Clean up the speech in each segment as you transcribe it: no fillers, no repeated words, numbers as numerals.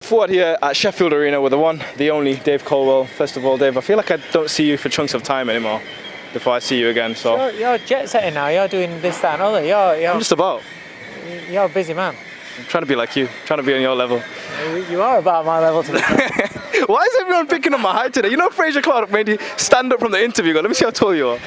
Forward here at Sheffield Arena with the one, the only Dave Coldwell. First of all, Dave, I feel like I don't see you for chunks of time anymore before I see you again. So You're jet setting now. You're doing this, that, and other. I'm just about. You're a busy man. I'm trying to be like you, trying to be on your level. You are about my level to be. Why is everyone picking on my height today? You know, Fraser Clark made you stand up from the interview. Go, let me see how tall you are.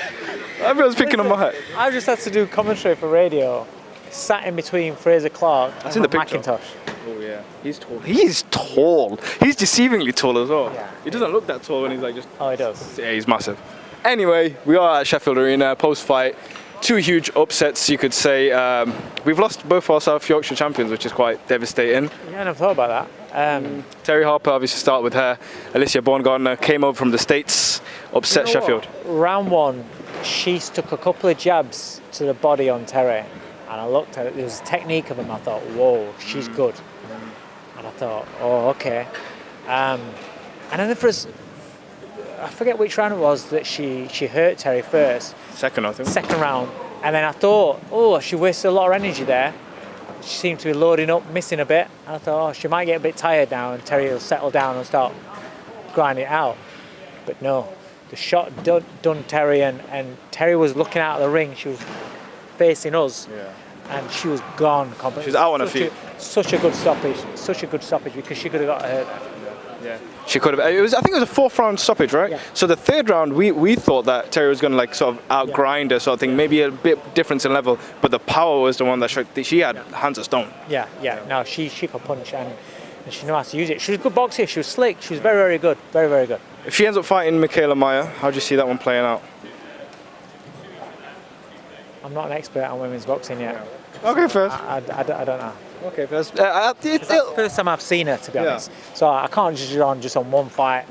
Everyone's picking on my height. I just had to do commentary for radio, sat in between Fraser Clark and seen the picture. Macintosh. Oh yeah, he's tall. He's tall. He's deceivingly tall as well. Yeah. He doesn't look that tall when he's like just. Oh, he does. Yeah, he's massive. Anyway, we are at Sheffield Arena post-fight. Two huge upsets, you could say. We've lost both our South Yorkshire champions, which is quite devastating. Yeah, I never thought about that. Terry Harper, obviously, start with her. Alicia Baumgartner came over from the States, upset You know Sheffield. what? Round one, she stuck a couple of jabs to the body on Terry, and I looked at it. There was a technique of them. I thought, whoa, she's good. And I thought, oh, okay. And then the first, I forget which round it was that she hurt Terry first. Second, I think. Second round. And then I thought, oh, she wasted a lot of energy there. She seemed to be loading up, missing a bit. And I thought, oh, she might get a bit tired now and Terry will settle down and start grinding it out. But no, the shot done Terry, and Terry was looking out of the ring. She was facing us. Yeah. And she was gone completely. She was out on her feet. Such a good stoppage because she could have got hurt. Yeah. She could have. I think it was a fourth round stoppage, right? Yeah. So the third round, we thought that Terry was going to like sort of outgrind her sort of thing, maybe a bit difference in level, but the power was the one that she had hands of stone. Yeah. No, she could punch and she knew how to use it. She was a good boxer. She was slick. She was very, very good. Very, very good. If she ends up fighting Michaela Meyer, how do you see that one playing out? I'm not an expert on women's boxing yet. Okay, first. I don't know. Okay, first. That's the first time I've seen her, to be honest. So I can't judge her on just on one fight.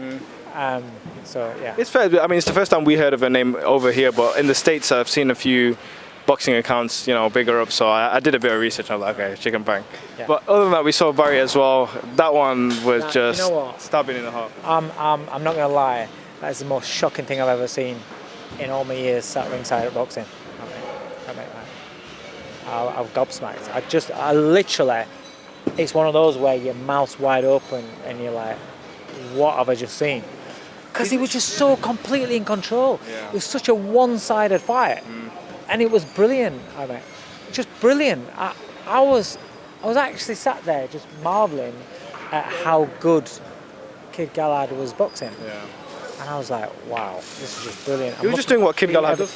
So yeah. It's fair. I mean, it's the first time we heard of her name over here, but in the States, I've seen a few boxing accounts, bigger up. So I did a bit of research. I was like, okay, chicken bang. Yeah. But other than that, we saw Barry as well. That one was just stabbing in the heart. I'm not gonna lie. That is the most shocking thing I've ever seen in all my years sat ringside at boxing. I was gobsmacked. I literally, it's one of those where your mouth's wide open and you're like, what have I just seen? Because he was just so completely in control. Yeah. It was such a one-sided fight, and it was brilliant. Just brilliant. I was actually sat there just marveling at how good Kid Galahad was boxing. Yeah. And I was like, wow, this is just brilliant. You were just doing what Kid Galahad does?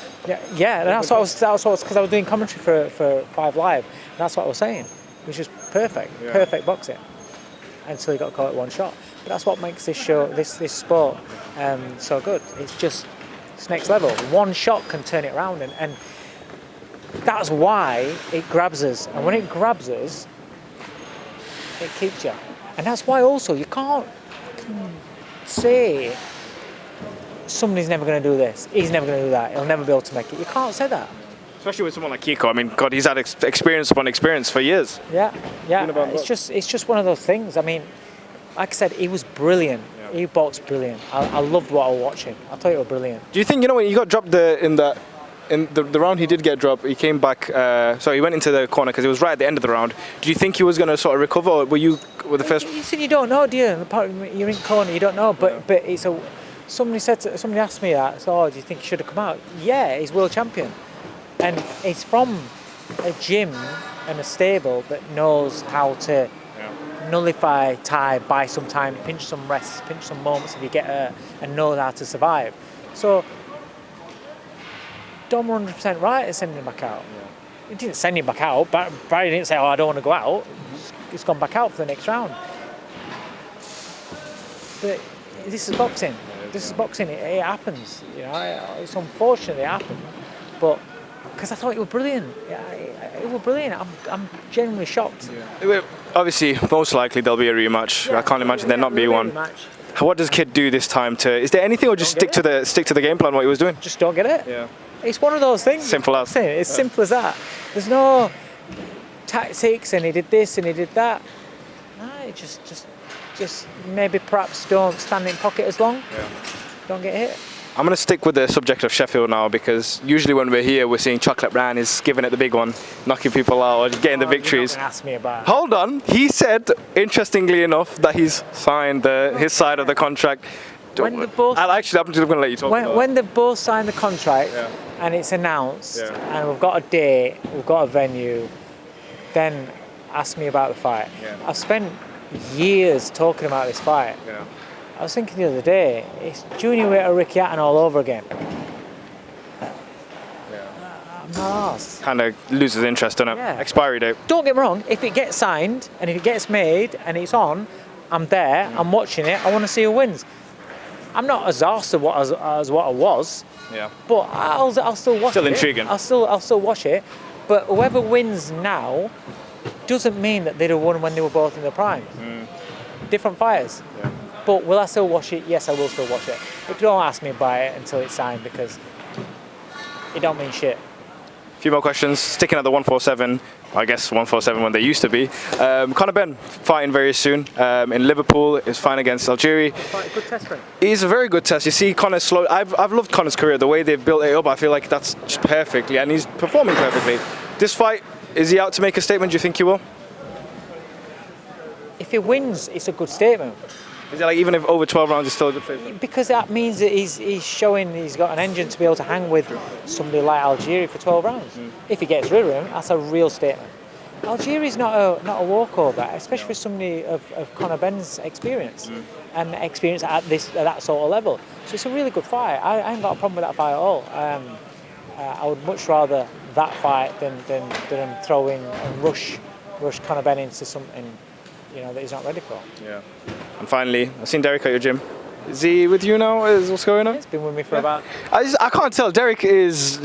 Yeah, that's what I was, because I was doing commentary for 5 Live, and that's what I was saying. It was just perfect boxing, until he got caught at one shot. But that's what makes this show, this sport, so good. It's next level. One shot can turn it around, and that's why it grabs us. And when it grabs us, it keeps you. And that's why also you can't say, somebody's never going to do this, he's never going to do that, he'll never be able to make it. You can't say that. Especially with someone like Kiko. I mean, God, he's had experience upon experience for years. Yeah. It's just one of those things. I mean, like I said, he was brilliant. Yeah. He boxed brilliant. I loved what I was watching. I thought it was brilliant. Do you think, when he got dropped in the round he did get dropped, he came back, he went into the corner because it was right at the end of the round. Do you think he was going to sort of recover, or were you with the first? You don't know, do you? You're in corner, you don't know. But it's a. Somebody asked me that. So, do you think he should have come out? Yeah, he's world champion, and he's from a gym and a stable that knows how to nullify time, buy some time, pinch some rests, pinch some moments if you get hurt, and know how to survive. So, Dom 100% right at sending him back out. Yeah. He didn't send him back out. Barry didn't say, "Oh, I don't want to go out." He's gone back out for the next round. But this is boxing. This is boxing. It happens. It's unfortunate it happened, but because I thought it was brilliant. It was brilliant. I'm genuinely shocked. Yeah. Obviously, most likely there'll be a rematch. I can't imagine there not be one. What does Kid do this time? Is there anything, or just stick to the game plan what he was doing? Just don't get it. Yeah. It's one of those things. Simple as. It's simple as that. There's no tactics, and he did this and he did that. No, just maybe perhaps don't stand in pocket as long. Yeah. Don't get hit. I'm going to stick with the subject of Sheffield now, because usually when we're here, we're seeing Chocolate Brown is giving it the big one, knocking people out or getting the victories. You're not gonna ask me about. Hold on. He said, interestingly enough, that he's signed his side of the contract. When the both, I'm just going to let you talk about when they've both signed the contract and it's announced and we've got a date, we've got a venue, then ask me about the fight. Yeah. I've spent years talking about this fight. Yeah. I was thinking the other day, it's junior weight of Ricky Hatton all over again. I'm not asked. Kind of loses interest in it. Yeah. Expiry date. Don't get me wrong, if it gets signed and if it gets made and it's on, I'm there, I'm watching it, I want to see who wins. I'm not as arsed as what I was, but I'll still watch it. Still intriguing. I'll still watch it. But whoever wins now doesn't mean that they'd have won when they were both in their prime. Different fighters. Yeah. But will I still watch it? Yes, I will still watch it. But don't ask me about it until it's signed, because it don't mean shit. A few more questions. Sticking at the 147, I guess 147 when they used to be. Conor Benn fighting very soon in Liverpool. His fight against Algieri. Quite a good test for him. He's a very good test. You see Conor's slow. I've loved Conor's career. The way they've built it up, I feel like that's just perfectly, and he's performing perfectly. This fight, is he out to make a statement? Do you think he will? If he wins, it's a good statement. Is it like even if over 12 rounds, it's still a good statement? Because that means that he's showing he's got an engine to be able to hang with somebody like Algieri for 12 rounds. If he gets rid of him, that's a real statement. Algieri's not a walkover, especially for somebody of Conor Benn's experience and experience at that sort of level. So it's a really good fight. I ain't got a problem with that fight at all. I would much rather that fight than throw in and rush Conor Benn into something that he's not ready for. Yeah. And finally, I've seen Derek at your gym. Is he with you now? What's going on? He's been with me for about... I can't tell. Derek he's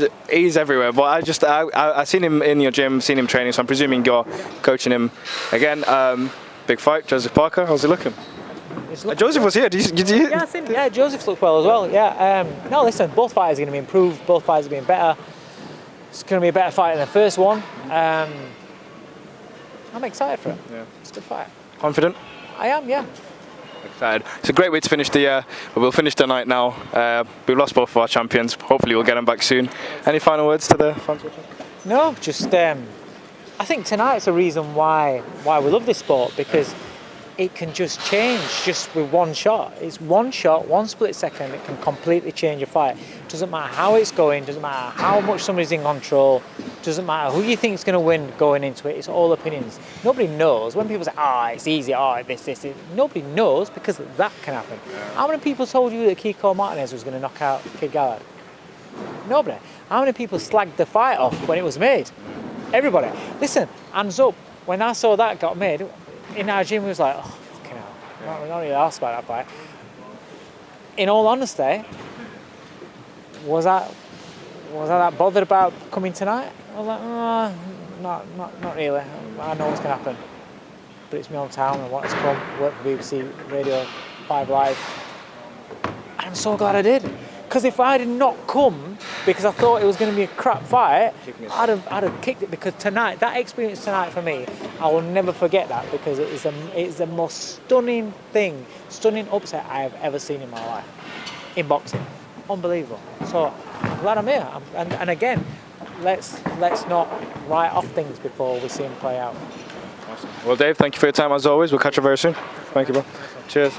everywhere, but I seen him in your gym, seen him training, so I'm presuming you're coaching him again. Big fight, Joseph Parker. How's he looking? Joseph was here. Did you? Yeah, I think Joseph's looked well as well. Yeah. No, listen, both fighters are going to be improved. Both fighters are being better. It's going to be a better fight than the first one. I'm excited for it. Yeah. It's a good fight. Confident? I am, yeah. Excited. It's a great way to finish the year. We'll finish the night now. We've lost both of our champions. Hopefully we'll get them back soon. Any final words to the fans watching? No, just I think tonight's a reason why we love this sport, because it can just change just with one shot. It's one shot, one split second, it can completely change a fight. Doesn't matter how it's going, doesn't matter how much somebody's in control, doesn't matter who you think is going to win going into it. It's all opinions. Nobody knows. When people say, it's easy, this, nobody knows, because that can happen. How many people told you that Kiko Martinez was going to knock out Kid Galahad? Nobody. How many people slagged the fight off when it was made? Everybody. Listen, hands up. When I saw that got made, in our gym we was like, fucking hell. Not really asked about that fight. In all honesty, was I that bothered about coming tonight? I was like, not really. I know what's going to happen. But it's my own town, I wanted to come, work for BBC Radio 5 Live. And I'm so glad I did. Because if I did not come because I thought it was going to be a crap fight, I'd have kicked it, because tonight, that experience tonight for me, I will never forget that, because it's the most stunning upset I have ever seen in my life in boxing. Unbelievable. So I'm glad I'm here. And again, let's not write off things before we see them play out. Awesome. Well, Dave, thank you for your time as always. We'll catch you very soon. Thank you, bro. Cheers.